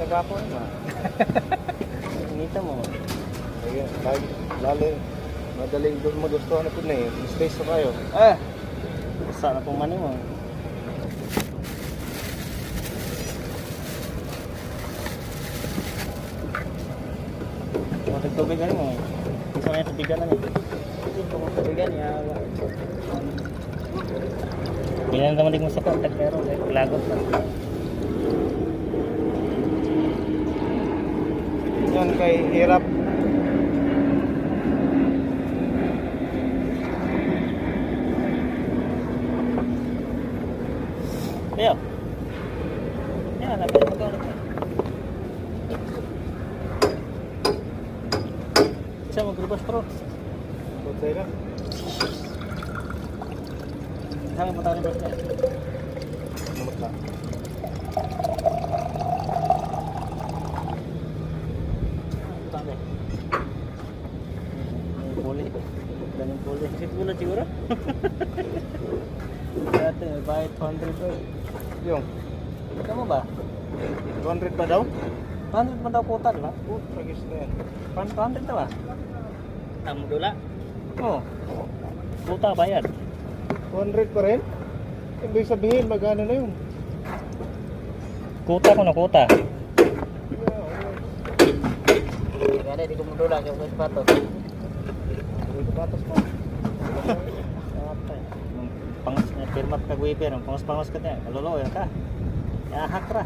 nagapon ba? Ngita mo. Ayun, lalo, madaling doon magustuhan na po na eh. Space na kayo. Sana pong mani mo. Tubig ka mo. Gusto mo yung tubigan na niya. Ito kong tubigan niya. Bilang naman din mo sa kontak pero lagot na. Yan kay hirap. Ayo. Yan, lapit mo ito. Siya mag-rubas pro. Huwag sa'yo na. Hangin mo tayo ng bus niya. Namot na. Sabi. May puli. Ganyan puli. Kasi pula siguro. Dati may bayad 200 bro. Yung, Ito mo ba? 200 pa daw? 200 man daw puta, di ba? Tragis na yan. 200 na ba? Tamo dula? Oo. Puta bayad. 200 pa rin? Ibig sabihin, magana na yun. Kuta ko na kuta. Yeah, Kaya di ko mo dula kaya ko sapatos. okay. Patas pa. Pangas na pirmat ka guiper, pangas ka niya. Kalolo yan ka. Yahak ra.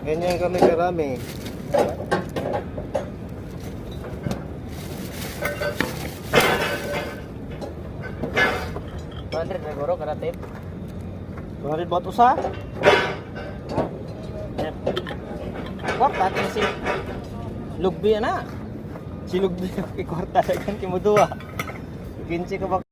Ganyan kami karami. May goro karatip. 200 buat usaha. Kwarta ito si Lugbi na. Si Lugbi ikwarta sa kan kimudua. 15 ka ba